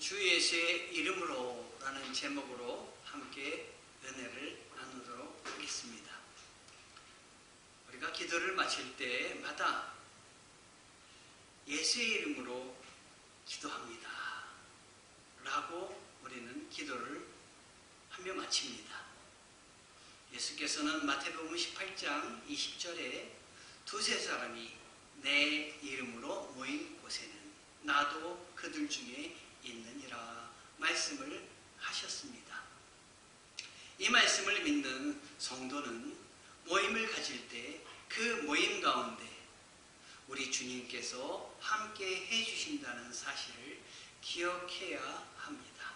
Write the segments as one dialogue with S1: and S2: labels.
S1: 주 예수의 이름으로 라는 제목으로 함께 은혜를 나누도록 하겠습니다. 우리가 기도를 마칠 때마다 예수의 이름으로 기도합니다 라고 우리는 기도를 하며 마칩니다. 예수께서는 마태복음 18장 20절에 두세 사람이 내 이름으로 모인 곳에는 나도 그들 중에 있느니라 말씀을 하셨습니다. 이 말씀을 믿는 성도는 모임을 가질 때 그 모임 가운데 우리 주님께서 함께 해주신다는 사실을 기억해야 합니다.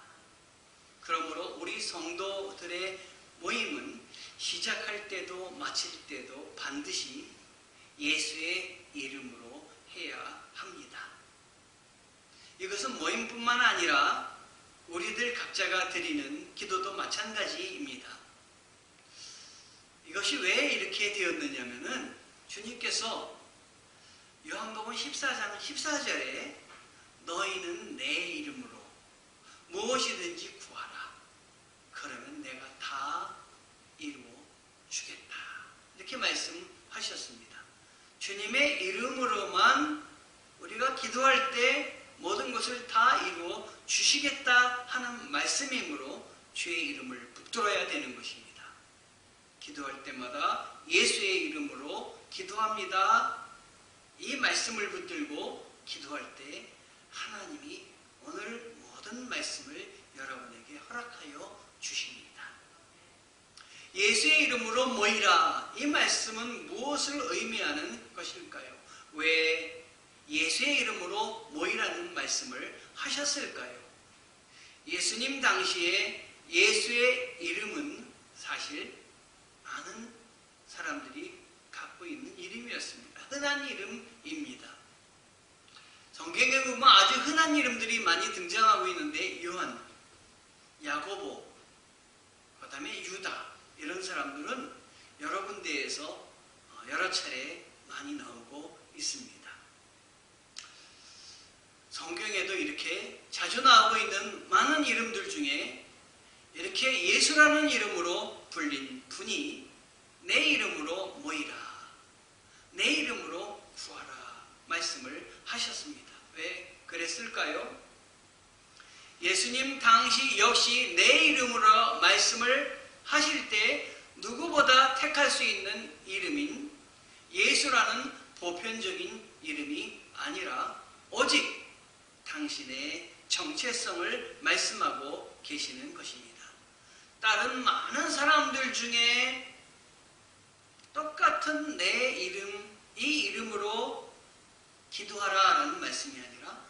S1: 그러므로 우리 성도들의 모임은 시작할 때도 마칠 때도 반드시 예수의 이름으로 해야 합니다. 이것은 모임뿐만 아니라 우리들 각자가 드리는 기도도 마찬가지입니다. 이것이 왜 이렇게 되었느냐면은 주님께서 요한복음 14장 14절에 너희는 내 이름으로 무엇이든지 구하라. 그러면 내가 다 이루어 주겠다. 이렇게 말씀하셨습니다. 주님의 이름으로만 우리가 기도할 때 모든 것을 다 이루어 주시겠다 하는 말씀이므로 주의 이름을 붙들어야 되는 것입니다. 기도할 때마다 예수의 이름으로 기도합니다. 이 말씀을 붙들고 기도할 때 하나님이 오늘 모든 말씀을 여러분에게 허락하여 주십니다. 예수의 이름으로 모이라. 이 말씀은 무엇을 의미하는 것일까요? 왜 예수의 이름으로 모이라는 말씀을 하셨을까요? 예수님 당시에 예수의 이름은 사실 많은 사람들이 갖고 있는 이름이었습니다. 흔한 이름입니다. 성경에 보면 아주 흔한 이름들이 많이 등장하고 있는데 요한, 야고보, 그 다음에 유다 이런 사람들은 여러 군데에서 여러 차례 많이 나오고 있습니다. 성경에도 이렇게 자주 나오고 있는 많은 이름들 중에 이렇게 예수라는 이름으로 불린 분이 내 이름으로 모이라, 내 이름으로 구하라 말씀을 하셨습니다. 왜 그랬을까요? 예수님 당시 역시 내 이름으로 말씀을 하실 때 누구보다 택할 수 있는 이름인 예수라는 보편적인 이름이 아니라 오직 당신의 정체성을 말씀하고 계시는 것입니다. 다른 많은 사람들 중에 똑같은 내 이름, 이 이름으로 기도하라라는 말씀이 아니라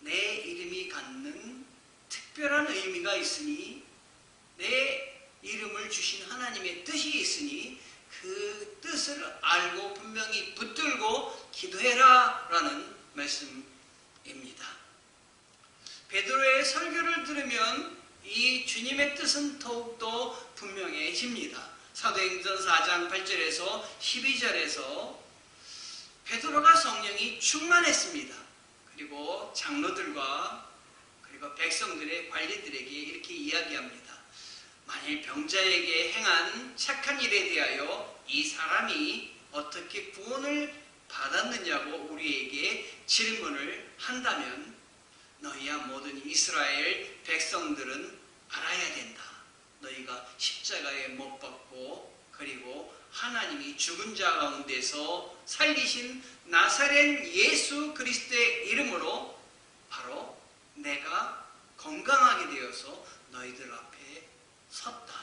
S1: 내 이름이 갖는 특별한 의미가 있으니 내 이름을 주신 하나님의 뜻이 있으니 그 뜻을 알고 분명히 붙들고 기도해라 라는 말씀입니다. 베드로의 설교를 들으면 이 주님의 뜻은 더욱더 분명해집니다. 사도행전 4장 8절에서 12절에서 베드로가 성령이 충만했습니다. 그리고 장로들과 그리고 백성들의 관리들에게 이렇게 이야기합니다. 만일 병자에게 행한 착한 일에 대하여 이 사람이 어떻게 구원을 받았느냐고 우리에게 질문을 한다면 너희야 모든 이스라엘 백성들은 알아야 된다. 너희가 십자가에 못 박고 그리고 하나님이 죽은 자 가운데서 살리신 나사렛 예수 그리스도의 이름으로 바로 내가 건강하게 되어서 너희들 앞에 섰다.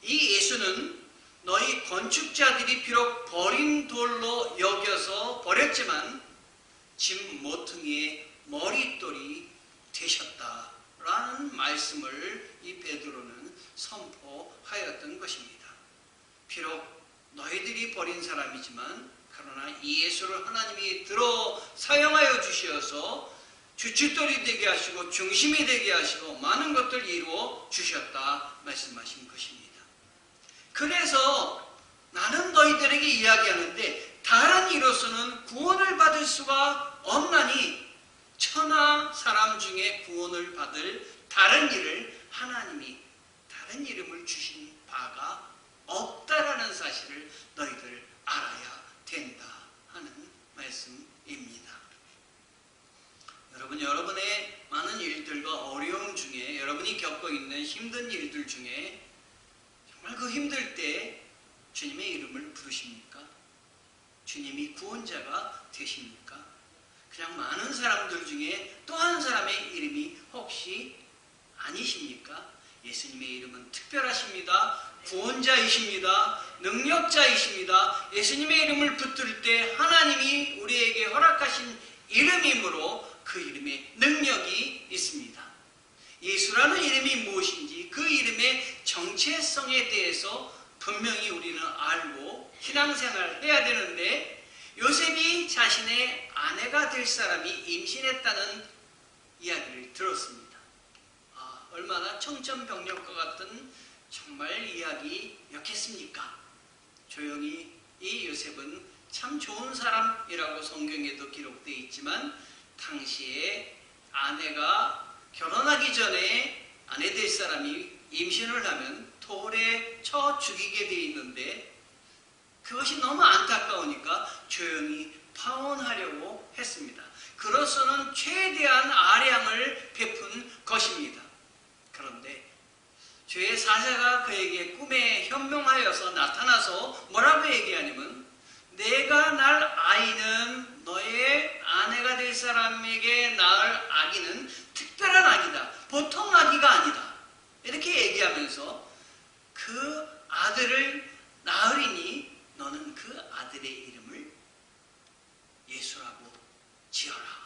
S1: 이 예수는 너희 건축자들이 비록 버린 돌로 여겨서 버렸지만 짐 모퉁이의 머릿돌이 되셨다라는 말씀을 이 베드로는 선포하였던 것입니다. 비록 너희들이 버린 사람이지만 그러나 이 예수를 하나님이 들어 사용하여 주셔서 주춧돌이 되게 하시고 중심이 되게 하시고 많은 것들을 이루어 주셨다 말씀하신 것입니다. 그래서 나는 너희들에게 이야기하는데 다른 이로서는 구원을 받을 수가 없나니 천하 사람 중에 구원을 받을 다른 일을 하나님이 다른 이름을 주신 바가 없다라는 사실을 너희들 알아야 된다 하는 말씀입니다. 여러분, 여러분의 많은 일들과 어려움 중에, 여러분이 겪고 있는 힘든 일들 중에 정말 그 힘들 때 주님의 이름을 부르십니까? 주님이 구원자가 되십니까? 그냥 많은 사람들 중에 또 한 사람의 이름이 혹시 아니십니까? 예수님의 이름은 특별하십니다. 구원자이십니다. 능력자이십니다. 예수님의 이름을 붙들 때 하나님이 우리에게 허락하신 이름이므로 그 이름에 능력이 있습니다. 예수라는 이름이 무엇인지 그 이름의 정체성에 대해서 분명히 우리는 알고 신앙생활을 해야 되는데, 요셉이 자신의 아내가 될 사람이 임신했다는 이야기를 들었습니다. 얼마나 청천벽력과 같은 정말 이야기였겠습니까? 조용히 이 요셉은 참 좋은 사람이라고 성경에도 기록되어 있지만, 당시에 아내가 결혼하기 전에 아내 될 사람이 임신을 하면 돌에 쳐 죽이게 되어 있는데, 그것이 너무 안타까우니까 조용히 파혼하려고 했습니다. 그로서는 최대한 아량을 베푼 것입니다. 그런데 주의 사자가 그에게 꿈에 현명하여서 나타나서 뭐라고 얘기하냐면, 내가 낳을 아이는 너의 아내가 될 사람에게 낳을 아기는 특별한 아기다. 보통 아기가 아니다. 이렇게 얘기하면서 그 아들을 낳으리니 너는 그 아들의 이름을 예수라고 지어라.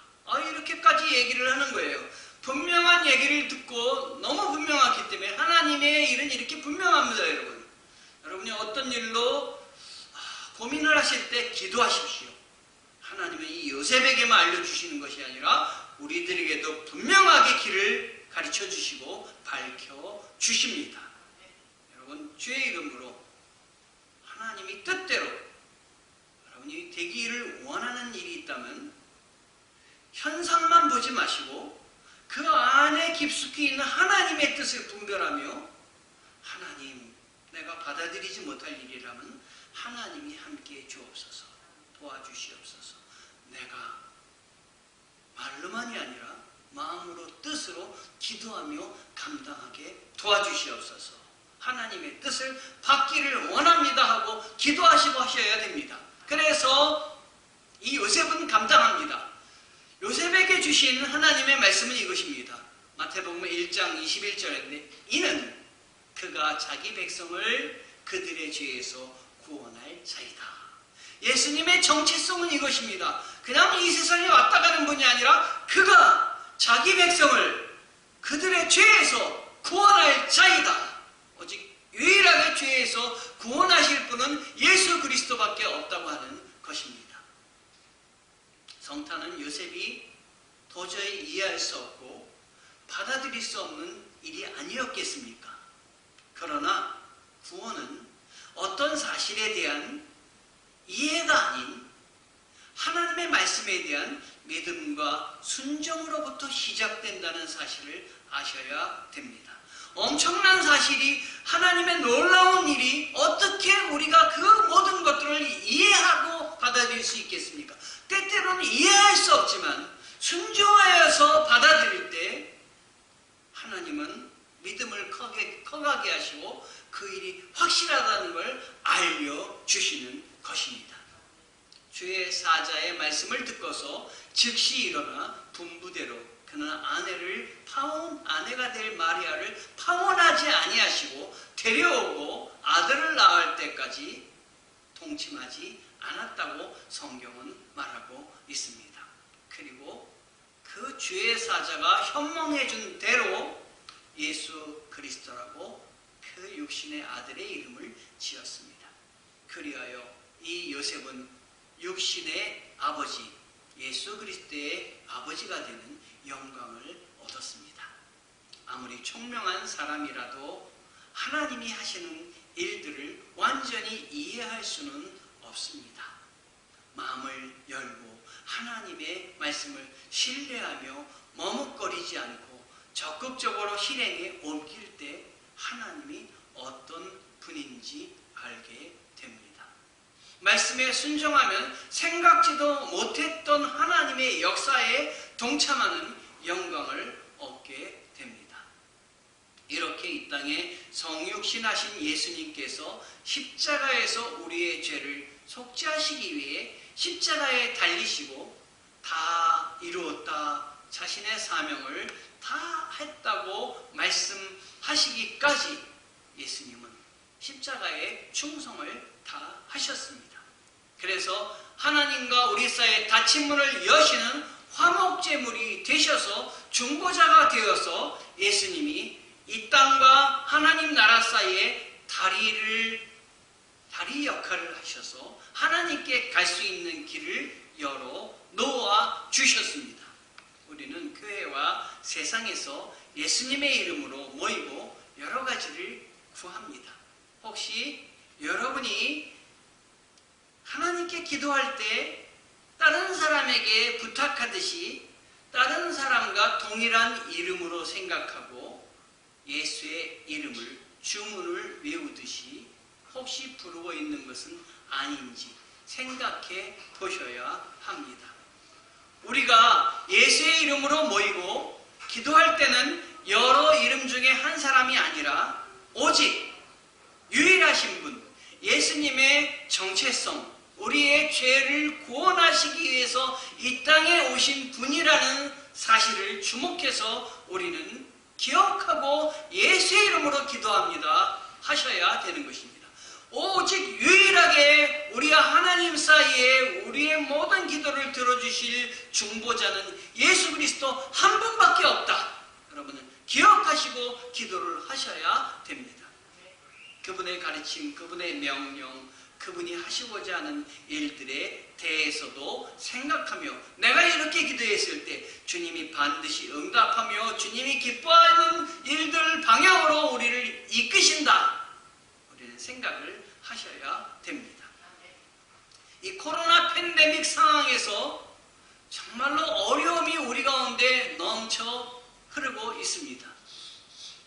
S1: 이렇게까지 얘기를 하는 거예요. 분명한 얘기를 듣고 너무 분명하기 때문에 하나님의 일은 이렇게 분명합니다, 여러분. 여러분이 어떤 일로 고민을 하실 때 기도하십시오. 하나님은 이 요셉에게만 알려주시는 것이 아니라 우리들에게도 분명하게 길을 가르쳐 주시고 밝혀 주십니다. 여러분, 주의 이름으로 하나님이 뜻대로 여러분이 되기를 원하는 일이 있다면 현상만 보지 마시고 그 안에 깊숙이 있는 하나님의 뜻을 분별하며, 하나님, 내가 받아들이지 못할 일이라면 하나님이 함께해 주옵소서, 도와주시옵소서. 내가 말로만이 아니라 마음으로 뜻으로 기도하며 감당하게 도와주시옵소서. 하나님의 뜻을 받기를 원합니다 하고 기도하시고 하셔야 됩니다. 그래서 이 요셉은 감당합니다. 요셉에게 주신 하나님의 말씀은 이것입니다. 마태복음 1장 21절인데, 이는 그가 자기 백성을 그들의 죄에서 구원할 자이다. 예수님의 정체성은 이것입니다. 그냥 이 세상에 왔다 가는 분이 아니라 그가 자기 백성을 그들의 죄에서 구원할 자이다. 오직 유일하게 죄에서 구원하실 분은 예수 그리스도밖에 없다고 하는 것입니다. 성탄은 요셉이 도저히 이해할 수 없고 받아들일 수 없는 일이 아니었겠습니까? 그러나 구원은 어떤 사실에 대한 이해가 아닌 하나님의 말씀에 대한 믿음과 순종으로부터 시작된다는 사실을 아셔야 됩니다. 엄청난 사실이, 하나님의 놀라운 일이 어떻게 우리가 그 모든 것들을 이해하고 받아들일 수 있겠습니까? 때때로는 이해할 수 없지만 순종하여서 받아들일 때 하나님은 믿음을 커가게 하시고 그 일이 확실하다는 걸 알려주시는 것입니다. 주의 사자의 말씀을 듣고서 즉시 일어나 분부대로 그는 아내가 될 마리아를 파혼하지 아니하시고 데려오고 아들을 낳을 때까지 동침하지 않았다고 성경은 말하고 있습니다. 그리고 그 주의 사자가 현몽해 준 대로 예수 그리스도라고 그 육신의 아들의 이름을 지었습니다. 그리하여 이 요셉은 육신의 아버지, 예수 그리스도의 아버지가 되는 영광을 얻었습니다. 아무리 총명한 사람이라도 하나님이 하시는 일들을 완전히 이해할 수는 없습니다. 마음을 열고 하나님의 말씀을 신뢰하며 머뭇거리지 않고 적극적으로 실행에 옮길 때 하나님이 어떤 분인지 알게 됩니다. 말씀에 순종하면 생각지도 못했던 하나님의 역사에 동참하는 영광을 얻게 됩니다. 이렇게 이 땅에 성육신하신 예수님께서 십자가에서 우리의 죄를 속죄하시기 위해 십자가에 달리시고 다 이루었다, 자신의 사명을 다 했다고 말씀하시기까지 예수님은 십자가에 충성을 다 하셨습니다. 그래서 하나님과 우리 사이의 닫힌 문을 여시는 화목제물이 되셔서 중보자가 되어서 예수님이 이 땅과 하나님 나라 사이에 다리 역할을 하셔서 하나님께 갈 수 있는 길을 열어 놓아 주셨습니다. 우리는 교회와 세상에서 예수님의 이름으로 모이고 여러 가지를 구합니다. 혹시 여러분이 하나님께 기도할 때 다른 사람에게 부탁하듯이 다른 사람과 동일한 이름으로 생각하고 예수의 이름을 주문을 외우듯이 혹시 부르고 있는 것은 아닌지 생각해 보셔야 합니다. 우리가 예수의 이름으로 모이고 기도할 때는 여러 이름 중에 한 사람이 아니라 오직 유일하신 분, 예수님의 정체성, 우리의 죄를 구원하시기 위해서 이 땅에 오신 분이라는 사실을 주목해서 우리는 기억하고 예수의 이름으로 기도합니다 하셔야 되는 것입니다. 오직 유일하게 우리와 하나님 사이에 우리의 모든 기도를 들어주실 중보자는 예수 그리스도 한 분밖에 없다. 여러분은 기억하시고 기도를 하셔야 됩니다. 그분의 가르침, 그분의 명령, 그분이 하시고자 하는 일들에 대해서도 생각하며 내가 이렇게 기도했을 때 주님이 반드시 응답하며 주님이 기뻐하는 일들 방향으로 우리를 이끄신다. 우리는 생각을 하셔야 됩니다. 이 코로나 팬데믹 상황에서 정말로 어려움이 우리 가운데 넘쳐 흐르고 있습니다.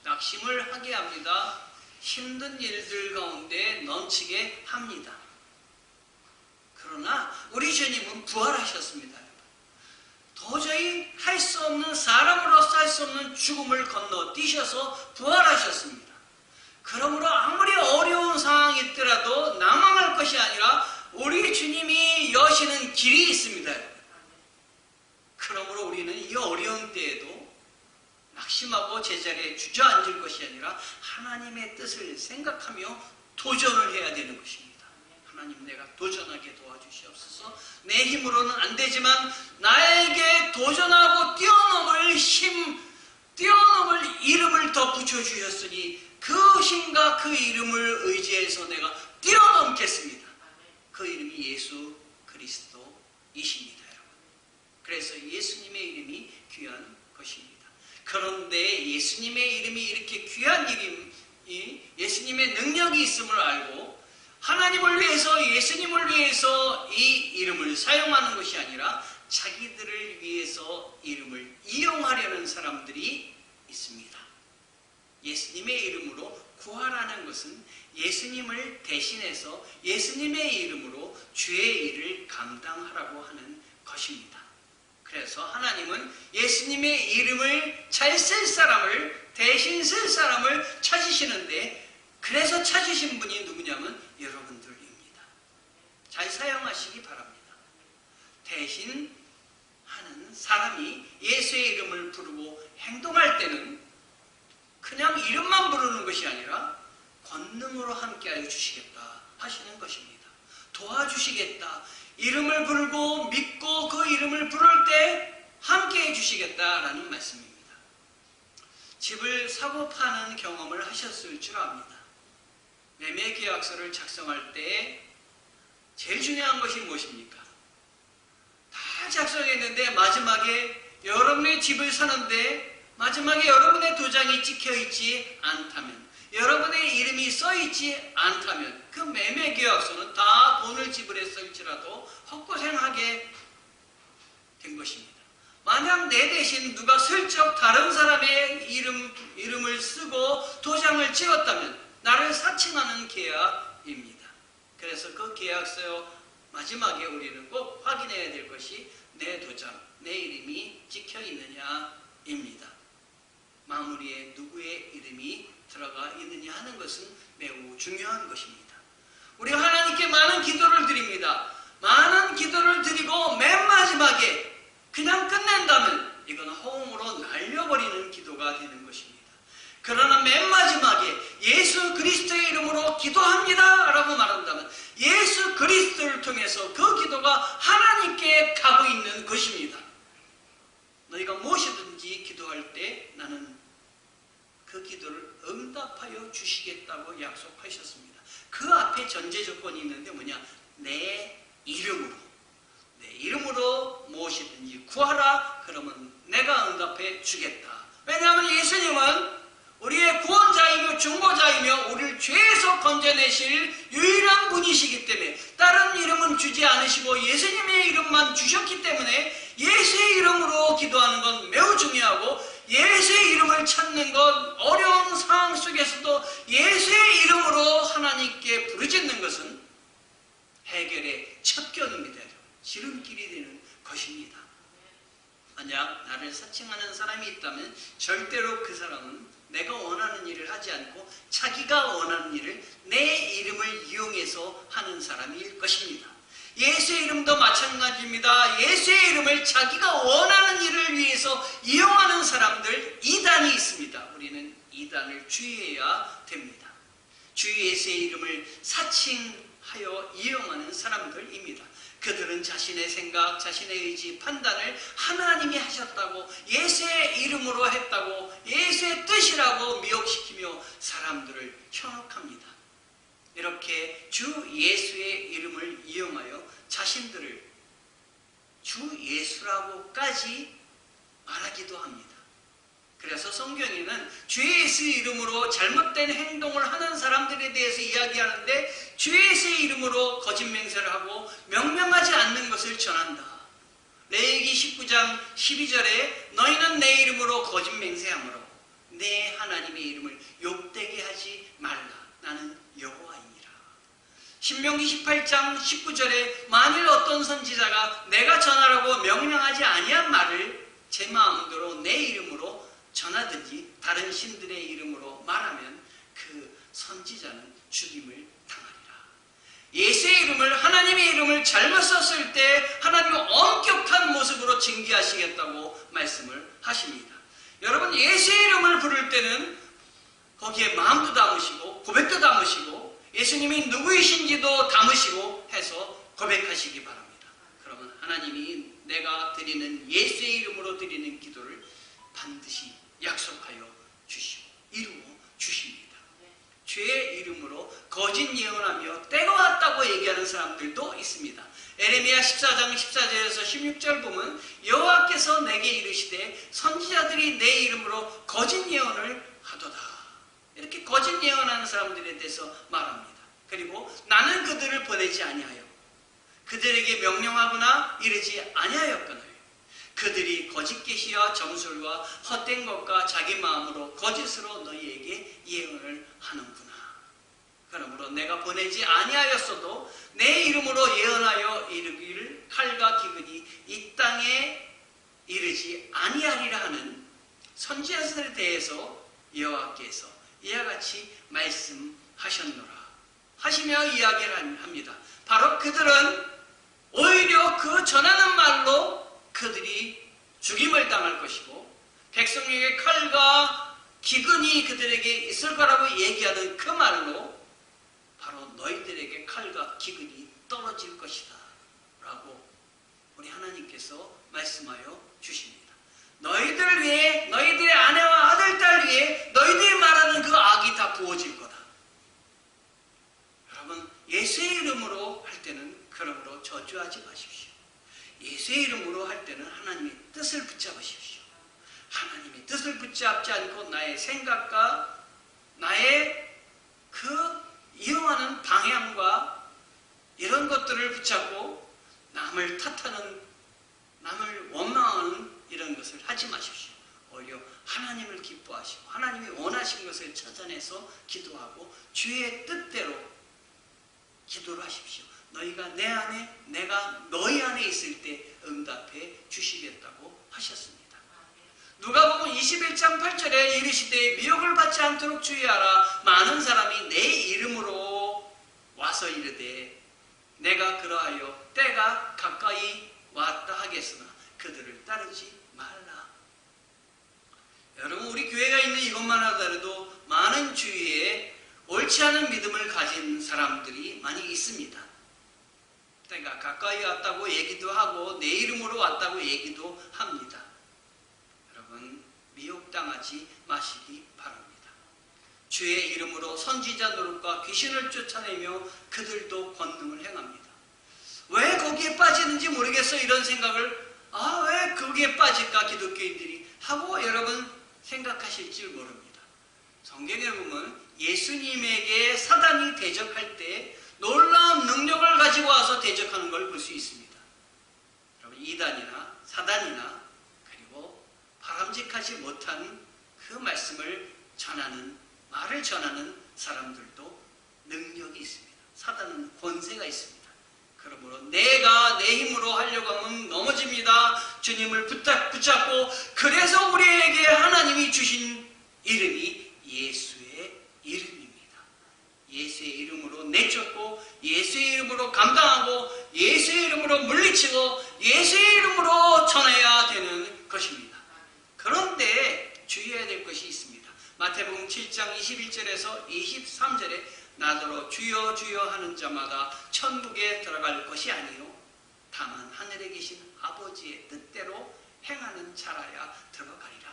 S1: 낙심을 하게 합니다. 힘든 일들 가운데 넘치게 합니다. 그러나 우리 주님은 부활하셨습니다. 도저히 할 수 없는, 사람으로서 할 수 없는 죽음을 건너뛰셔서 부활하셨습니다. 그러므로 아무리 어려운 상황이 있더라도 낙망할 것이 아니라 우리 주님이 여시는 길이 있습니다. 그러므로 우리는 이 어려운 때에도 낙심하고 제자리에 주저앉을 것이 아니라 하나님의 뜻을 생각하며 도전을 해야 되는 것입니다. 하나님, 내가 도전하게 도와주시옵소서. 내 힘으로는 안 되지만 나에게 도전하고 뛰어넘을 이름을 더 붙여주셨으니 그 힘과 그 이름을 의지해서 내가 뛰어넘겠습니다. 그 이름이 예수 그리스도이십니다, 여러분. 그래서 예수님의 이름이 귀한 것입니다. 그런데 예수님의 이름이 이렇게 귀한 이름이 예수님의 능력이 있음을 알고 하나님을 위해서, 예수님을 위해서 이 이름을 사용하는 것이 아니라 자기들을 위해서 이름을 이용하려는 사람들이 있습니다. 예수님의 이름으로 구하라는 것은 예수님을 대신해서 예수님의 이름으로 주의 일을 감당하라고 하는 것입니다. 그래서 하나님은 예수님의 이름을 잘 쓸 사람을, 대신 쓸 사람을 찾으시는데, 그래서 찾으신 분이 누구냐면 여러분들입니다. 잘 사용하시기 바랍니다. 대신 하는 사람이 예수의 이름을 부르고 행동할 때는 그냥 이름만 부르는 것이 아니라 권능으로 함께하여 주시겠다 하시는 것입니다. 도와주시겠다. 이름을 부르고 믿고 그 이름을 부를 때 함께해 주시겠다라는 말씀입니다. 집을 사고 파는 경험을 하셨을 줄 압니다. 매매 계약서를 작성할 때 제일 중요한 것이 무엇입니까? 다 작성했는데 마지막에 여러분의 집을 사는데 마지막에 여러분의 도장이 찍혀있지 않다면, 여러분의 이름이 써있지 않다면 그 매매계약서는 다 돈을 지불했을지라도 헛고생하게 된 것입니다. 만약 내 대신 누가 슬쩍 다른 사람의 이름을 쓰고 도장을 찍었다면 나를 사칭하는 계약입니다. 그래서 그 계약서 마지막에 우리는 꼭 확인해야 될 것이 내 도장, 내 이름이 찍혀 있느냐입니다. 마무리에 누구의 이름이 들어가 있느냐 하는 것은 매우 중요한 것입니다. 우리 하나님께 많은 기도를 드립니다. 많은 기도를 드리고 맨 마지막에 그냥 끝낸다면 이건 허공으로 날려버리는 기도가 되는 것입니다. 그러나 맨 마지막에 예수 그리스도의 이름으로 기도합니다 라고 말한다면 예수 그리스도를 통해서 그 기도가 하나님께 가고 있는 것입니다. 너희가 무엇이든지 기도할 때 나는 그 기도를 응답하여 주시겠다고 약속하셨습니다. 그 앞에 전제 조건이 있는데 뭐냐? 내 이름으로 무엇이든지 구하라. 그러면 내가 응답해 주겠다. 왜냐하면 예수님은 우리의 구원자이며 중보자이며 우리를 죄에서 건져내실 유일한 분이시기 때문에 다른 이름은 주지 않으시고 예수님의 이름만 주셨기 때문에 예수의 이름으로 기도하는 건 매우 중요하고 예수의 이름을 찾는 건 어려운 상황 속에서도 예수의 이름으로 하나님께 부르짖는 것은 해결의 첩경입니다. 지름길이 되는 것입니다. 만약 나를 사칭하는 사람이 있다면 절대로 그 사람은 내가 원하는 일을 하지 않고 자기가 원하는 일을 내 이름을 이용해서 하는 사람일 것입니다. 예수의 이름도 마찬가지입니다. 예수의 이름을 자기가 원하는 일을 위해서 이용하는 사람들 이단이 있습니다. 우리는 이단을 주의해야 됩니다. 주 예수의 이름을 사칭하여 이용하는 사람들입니다. 그들은 자신의 생각, 자신의 의지, 판단을 하나님이 하셨다고 예수의 이름으로 했다고 예수의 뜻이라고 미혹시키며 사람들을 현혹합니다. 이렇게 주 예수의 이름을 이용하여 자신들을 주 예수라고까지 말하기도 합니다. 그래서 성경에는 주 예수 이름으로 잘못된 행동을 하는 사람들에 대해서 이야기하는데 주 예수의 이름으로 거짓 맹세를 하고 명명하지 않는 것을 전한다. 레위기 19장 12절에 너희는 내 이름으로 거짓 맹세하므로 내 하나님의 이름을 욕되게 하지 말라. 나는 여호와이니라. 신명기 18장 19절에 만일 어떤 선지자가 내가 전하라고 명령하지 아니한 말을 제 마음대로 내 이름으로 전하든지 다른 신들의 이름으로 말하면 그 선지자는 죽임을 당하리라. 예수의 이름을 하나님의 이름을 잘못 썼을 때 하나님은 엄격한 모습으로 징계하시겠다고 말씀을 하십니다. 여러분 예수의 이름을 부를 때는 거기에 마음도 담으시고 고백도 담으시고 예수님이 누구이신지도 담으시고 해서 고백하시기 바랍니다. 그러면 하나님이 내가 드리는 예수의 이름으로 드리는 기도를 반드시 약속하여 주시고 이루어 주십니다. 죄의 이름으로 거짓 예언하며 때가 왔다고 얘기하는 사람들도 있습니다. 에레미야 14장 14절에서 16절 보면 여호와께서 내게 이르시되 선지자들이 내 이름으로 거짓 예언을 하도다. 이렇게 거짓 예언하는 사람들에 대해서 말합니다. 그리고 나는 그들을 보내지 아니하여 그들에게 명령하거나 이르지 아니하였거늘 그들이 거짓 계시와 점술과 헛된 것과 자기 마음으로 거짓으로 너희에게 예언을 하는구나. 그러므로 내가 보내지 아니하였어도 내 이름으로 예언하여 이르기를 칼과 기근이 이 땅에 이르지 아니하리라 하는 선지자들에 대해서 여호와께서 이와 같이 말씀하셨노라 하시며 이야기를 합니다. 바로 그들은 오히려 그 전하는 말로 그들이 죽임을 당할 것이고 백성에게 칼과 기근이 그들에게 있을 거라고 얘기하는 그 말로 바로 너희들에게 칼과 기근이 떨어질 것이다 라고 우리 하나님께서 말씀하여 주십니다. 너희들 위해 너희들의 아내와 아들, 딸 위에 너희들이 말하는 그 악이 다 부어질 거다. 여러분 예수의 이름으로 할 때는 그러므로 저주하지 마십시오. 예수의 이름으로 할 때는 하나님의 뜻을 붙잡으십시오. 하나님의 뜻을 붙잡지 않고 나의 생각과 나의 그 이용하는 방향과 이런 것들을 붙잡고 남을 탓하는, 남을 원망하는 이런 것을 하지 마십시오. 오히려 하나님을 기뻐하시고 하나님이 원하신 것을 찾아내서 기도하고 주의 뜻대로 기도를 하십시오. 너희가 내 안에, 내가 너희 안에 있을 때 응답해 주시겠다고 하셨습니다. 누가복음 21장 8절에 이르시되 미혹을 받지 않도록 주의하라. 많은 사람이 내 이름으로 와서 이르되 내가 그러하여 때가 가까이 왔다 하겠으나 그들을 따르지 말라. 여러분, 우리 교회가 있는 이것만 하더라도 많은 주위에 옳지 않은 믿음을 가진 사람들이 많이 있습니다. 때가 가까이 왔다고 얘기도 하고 내 이름으로 왔다고 얘기도 합니다. 여러분, 미혹당하지 마시기 바랍니다. 주의 이름으로 선지자 노릇과 귀신을 쫓아내며 그들도 권능을 행합니다. 왜 거기에 빠지는지 모르겠어, 이런 생각을 왜 거기에 빠질까 기독교인들이 하고 여러분 생각하실 줄 모릅니다. 성경에 보면 예수님에게 사단이 대적할 때 놀라운 능력을 가지고 와서 대적하는 걸 볼 수 있습니다. 여러분, 이단이나 사단이나 그리고 바람직하지 못한 그 말씀을 전하는, 말을 전하는 사람들도 능력이 있습니다. 사단은 권세가 있습니다. 그러므로 내가 내 힘으로 하려고 하면 넘어집니다. 주님을 붙잡고, 그래서 우리에게 하나님이 주신 이름이 예수의 이름입니다. 예수의 이름으로 내쫓고, 예수의 이름으로 감당하고, 예수의 이름으로 물리치고, 예수의 이름으로 전해야 되는 것입니다. 그런데 주의해야 될 것이 있습니다. 마태복음 7장 21절에서 23절에 나더러 주여 주여 하는 자마다 천국에 들어갈 것이 아니요 다만 하늘에 계신 아버지의 뜻대로 행하는 자라야 들어가리라.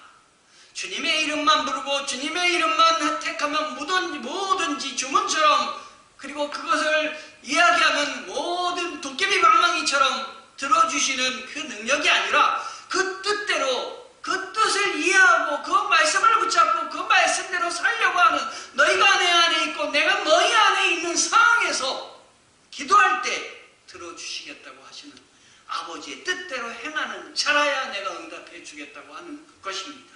S1: 주님의 이름만 부르고 주님의 이름만 택하면 뭐든지 주문처럼, 그리고 그것을 이야기하면 모든 도깨비 방망이처럼 들어주시는 그 능력이 아니라 그 뜻대로, 그 뜻을 이해하고 그 말씀을 붙잡고 그 말씀대로 살려고 하는, 너희가 내 안에 있고 내가 너희 안에 있는 상황에서 기도할 때 들어주시겠다고 하시는 아버지의 뜻대로 행하는 자라야 내가 응답해 주겠다고 하는 것입니다.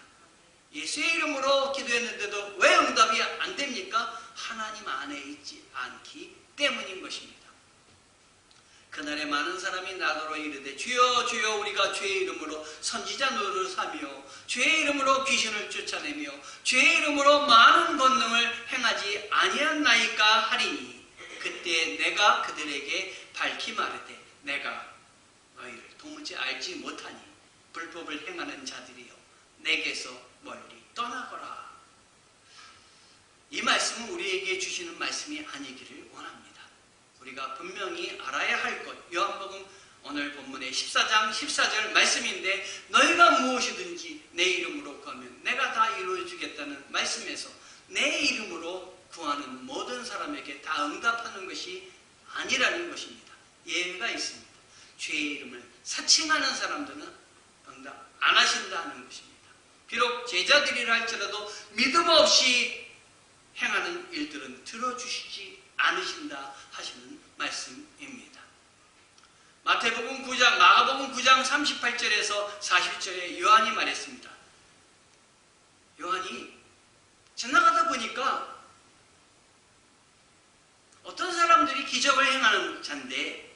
S1: 예수의 이름으로 기도했는데도 왜 응답이 안 됩니까? 하나님 안에 있지 않기 때문인 것입니다. 그날에 많은 사람이 나더러 이르되 주여 주여 우리가 주의 이름으로 선지자 노릇을 하며 주의 이름으로 귀신을 쫓아내며 주의 이름으로 많은 권능을 행하지 아니하나이까 하리니 그때 내가 그들에게 밝히 말하되 내가 너희를 도무지 알지 못하니 불법을 행하는 자들이여 내게서 멀리 떠나거라. 이 말씀은 우리에게 주시는 말씀이 아니기를 원합니다. 우리가 분명히 알아야 할 것, 요한복음 오늘 본문의 14장 14절 말씀인데 너희가 무엇이든지 내 이름으로 구하면 내가 다 이루어주겠다는 말씀에서 내 이름으로 구하는 모든 사람에게 다 응답하는 것이 아니라는 것입니다. 예외가 있습니다. 주의 이름을 사칭하는 사람들은 응답 안 하신다는 것입니다. 비록 제자들이라 할지라도 믿음 없이 행하는 일들은 들어주시지 않으신다 하시는 말씀입니다. 마태복음 9장, 마가복음 9장 38절에서 40절에 요한이 말했습니다. 요한이 지나가다 보니까 어떤 사람들이 기적을 행하는 자인데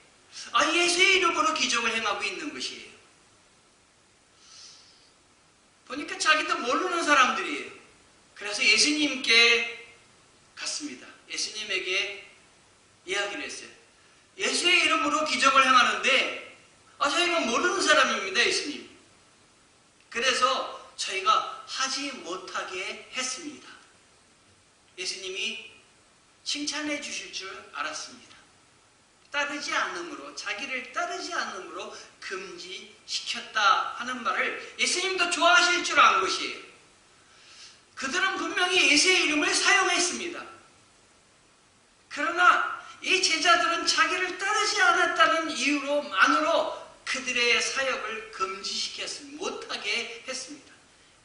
S1: 예수의 이름으로 기적을 행하고 있는 것이에요. 보니까 자기도 모르는 사람들이에요. 그래서 예수님께 갔습니다. 예수님에게 이야기를 했어요. 예수의 이름으로 기적을 행하는데 저희가 모르는 사람입니다, 예수님. 그래서 저희가 하지 못하게 했습니다. 예수님이 칭찬해 주실 줄 알았습니다. 따르지 않음으로, 자기를 따르지 않음으로 금지시켰다 하는 말을 예수님도 좋아하실 줄 안 것이에요. 그들은 분명히 예수의 이름을 사용했습니다. 그러나 이 제자들은 자기를 따르지 않았다는 이유로만으로 그들의 사역을 금지시켰습니다. 못하게 했습니다.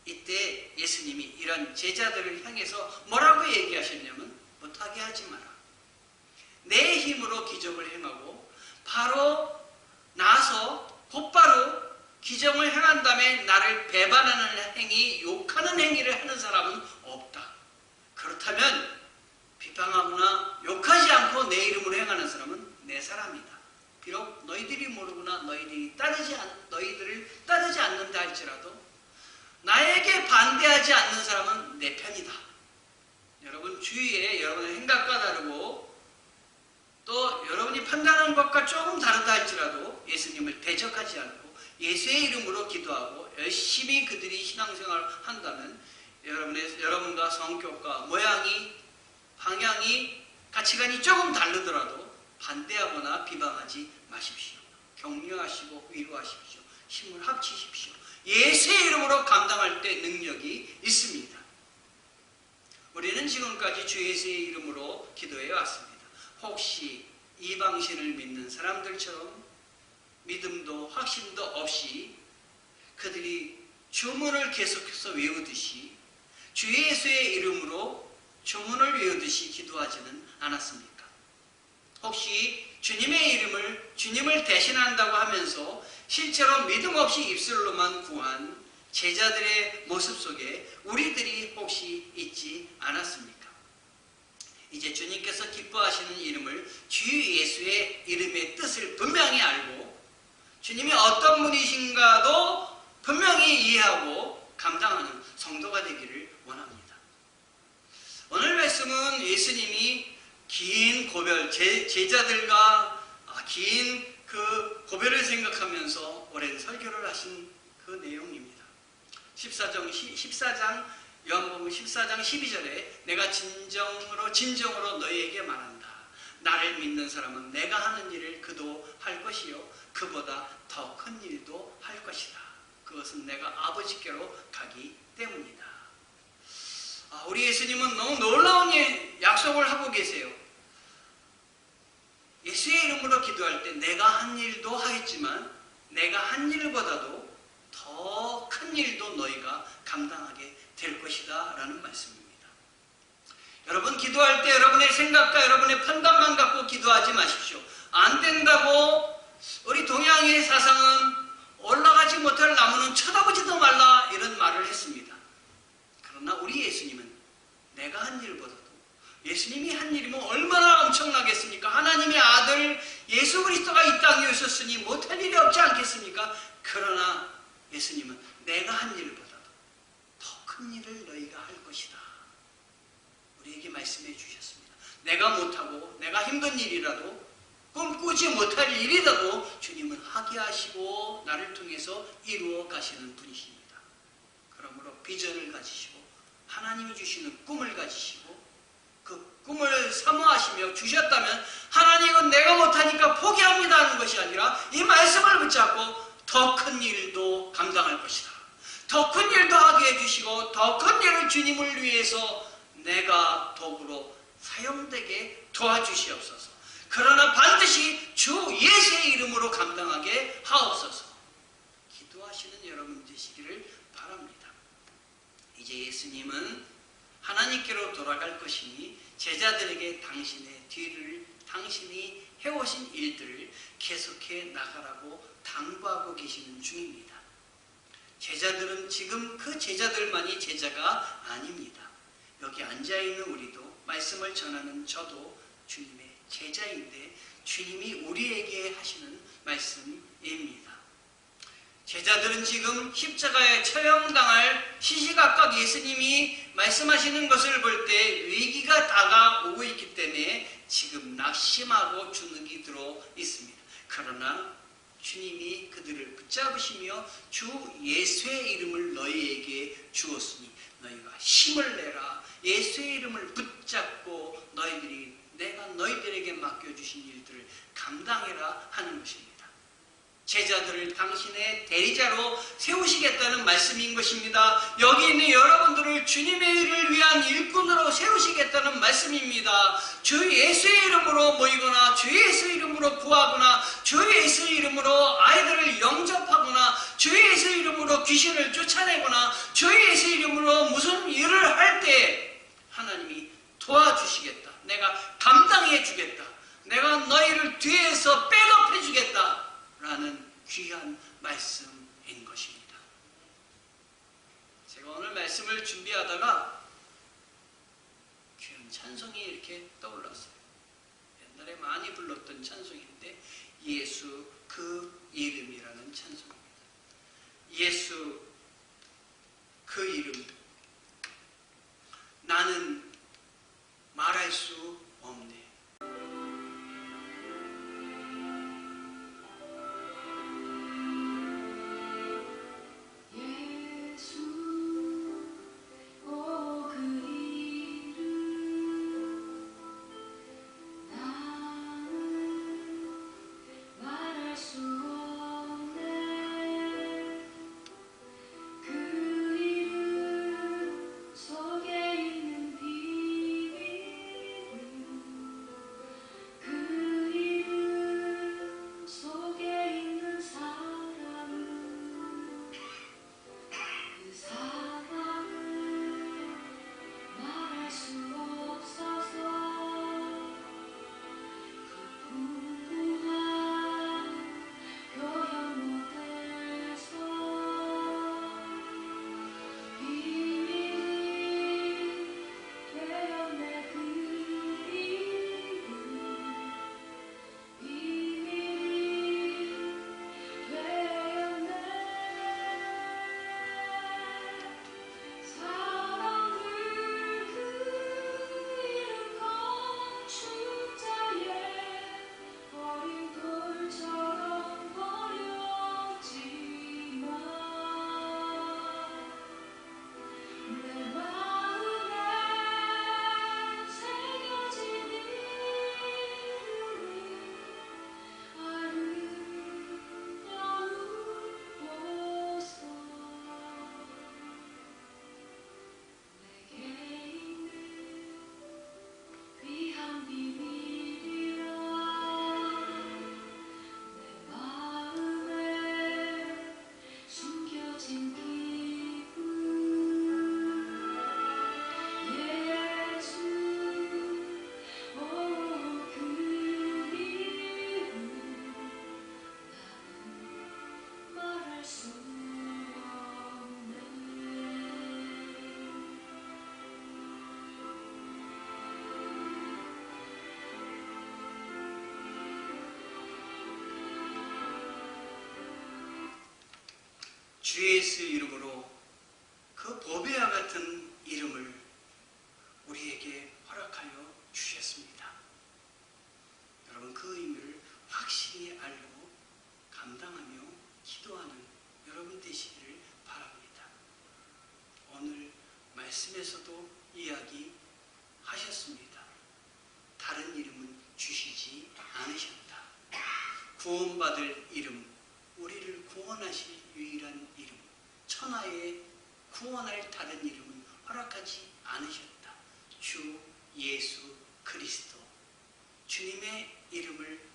S1: 이때 예수님이 이런 제자들을 향해서 뭐라고 얘기하셨냐면 못하게 하지 마라. 내 힘으로 기적을 행하고 바로 나서 곧바로 기적을 행한 다음에 나를 배반하는 행위, 욕하는 행위를 하는 사람은 없다. 그렇다면 비방하거나 욕하지 않고 내 이름으로 행하는 사람은 내 사람이다. 비록 너희들이 모르거나 너희들을 따르지 않는다 할지라도 나에게 반대하지 않는 사람은 내 편이다. 여러분 주위에 여러분의 생각과 다르고 또 여러분이 판단하는 것과 조금 다르다 할지라도 예수님을 대적하지 않고 예수의 이름으로 기도하고 열심히 그들이 신앙생활을 한다면 여러분과 성격과 모양이, 방향이, 가치관이 조금 다르더라도 반대하거나 비방하지 마십시오. 격려하시고 위로하십시오. 힘을 합치십시오. 예수의 이름으로 감당할 때 능력이 있습니다. 우리는 지금까지 주 예수의 이름으로 기도해 왔습니다. 혹시 이방신을 믿는 사람들처럼 믿음도 확신도 없이 그들이 주문을 계속해서 외우듯이 주 예수의 이름으로 주문을 외우듯이 기도하지는 않았습니까? 혹시 주님을 대신한다고 하면서 실제로 믿음 없이 입술로만 구한 제자들의 모습 속에 우리들이 혹시 있지 않았습니까? 이제 주님께서 기뻐하시는 이름을 주 예수의 이름의 뜻을 분명히 알고 주님이 어떤 분이신가도 분명히 이해하고 감당하는 성도가 되기를 원합니다. 오늘 말씀은 예수님이 긴 고별, 제자들과 긴 그 고별을 생각하면서 오랜 설교를 하신 그 내용입니다. 14장 요한복음 14장 12절에 내가 진정으로 너희에게 말한다. 나를 믿는 사람은 내가 하는 일을 그도 할 것이요 그보다 더 큰 일도 할 것이다. 그것은 내가 아버지께로 가기 때문이다. 우리 예수님은 너무 놀라운 약속을 하고 계세요. 예수의 이름으로 기도할 때 내가 한 일도 하겠지만 내가 한 일보다도 더 큰 일도 너희가 감당하게 될 것이다 라는 말씀입니다. 여러분 기도할 때 여러분의 생각과 여러분의 판단만 갖고 기도하지 마십시오. 안 된다고 우리 동양의 사상은 올라가지 못할 나무는 쳐다보지도 말라 이런 말을 했습니다. 그러나 우리 예수님은 내가 한 일보다도 예수님이 한 일이면 얼마나 엄청나겠습니까? 하나님의 아들 예수 그리스도가 이 땅에 오셨으니 못할 일이 없지 않겠습니까? 그러나 예수님은 내가 한 일보다도 더 큰 일을 너희가 할 것이다. 우리에게 말씀해 주셨습니다. 내가 못하고 내가 힘든 일이라도 꿈꾸지 못할 일이라도 주님은 하게 하시고 나를 통해서 이루어 가시는 분이십니다. 그러므로 비전을 가지시고 하나님이 주시는 꿈을 가지시고 그 꿈을 사모하시며 주셨다면 하나님은 내가 못하니까 포기합니다 하는 것이 아니라 이 말씀을 붙잡고 더 큰 일도 감당할 것이다. 더 큰 일도 하게 해주시고 더 큰 일을 주님을 위해서 내가 도구로 사용되게 도와주시옵소서. 그러나 반드시 주 예수의 이름으로 감당하게 하옵소서. 기도하시는 여러분 되시기를 바랍니다. 이제 예수님은 하나님께로 돌아갈 것이니 제자들에게 당신이 해오신 일들을 계속해 나가라고 당부하고 계시는 중입니다. 제자들은 지금 그 제자들만이 제자가 아닙니다. 여기 앉아있는 우리도 말씀을 전하는 저도 주님의 제자인데 주님이 우리에게 하시는 말씀입니다. 제자들은 지금 십자가에 처형당할 시시각각 예수님이 말씀하시는 것을 볼 때 위기가 다가오고 있기 때문에 지금 낙심하고 주눅이 들어 있습니다. 그러나 주님이 그들을 붙잡으시며 주 예수의 이름을 너희에게 주었으니 너희가 힘을 내라. 예수의 이름을 붙잡고 내가 너희들에게 맡겨주신 일들을 감당해라 하는 것입니다. 제자들을 당신의 대리자로 세우시겠다는 말씀인 것입니다. 여기 있는 여러분들을 주님의 일을 위한 일꾼으로 세우시겠다는 말씀입니다. 주 예수의 이름으로 모이거나 주 예수의 이름으로 구하거나 주 예수의 이름으로 아이들을 영접하거나 주 예수의 이름으로 귀신을 쫓아내거나 주 예수의 귀한 말씀인 것입니다. 제가 오늘 말씀을 준비하다가 귀한 찬송이 이렇게 떠올랐어요. 옛날에 많이 불렀던 찬송인데 예수 그 이름이라는 찬송입니다. 예수 그 이름, 나는 말할 수 없네. 주 예수 이름으로 그 보배와 같은 이름을 우리에게 허락하여 주셨습니다. 여러분 그 의미를 확실히 알고 감당하며 기도하는 여러분 되시기를 바랍니다. 오늘 말씀에서도 이야기하셨습니다. 다른 이름은 주시지 않으셨다. 구원받을 이름, 우리를 구원하실 유일한 이름, 천하에 구원할 다른 이름은 허락하지 않으셨다. 주 예수 그리스도, 주님의 이름을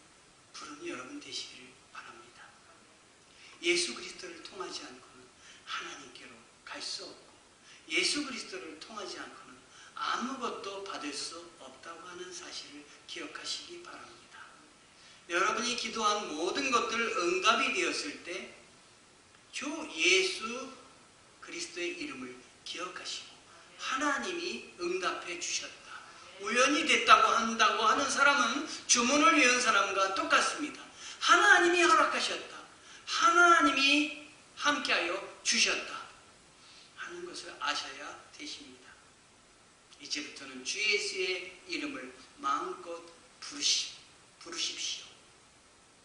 S1: 부르는 여러분 되시기를 바랍니다. 예수 그리스도를 통하지 않고는 하나님께로 갈 수 없고, 예수 그리스도를 통하지 않고는 아무것도 받을 수 없다고 하는 사실을 기억하시기 바랍니다. 여러분이 기도한 모든 것들 응답이 되었을 때 주 예수 그리스도의 이름을 기억하시고 하나님이 응답해 주셨다. 우연히 됐다고 한다고 하는 사람은 주문을 외운 사람과 똑같습니다. 하나님이 허락하셨다. 하나님이 함께하여 주셨다 하는 것을 아셔야 되십니다. 이제부터는 주 예수의 이름을 마음껏 부르십시오.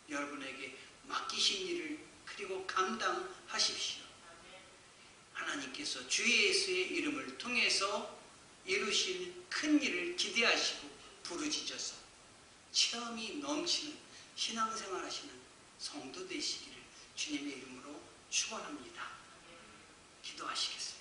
S1: 여러분에게 맡기신 일을 그리고 감당하십시오. 하나님께서 주 예수의 이름을 통해서 이루실 큰 일을 기대하시고 부르짖어서 체험이 넘치는 신앙생활 하시는 성도 되시기를 주님의 이름으로 축원합니다. 기도하시겠습니다.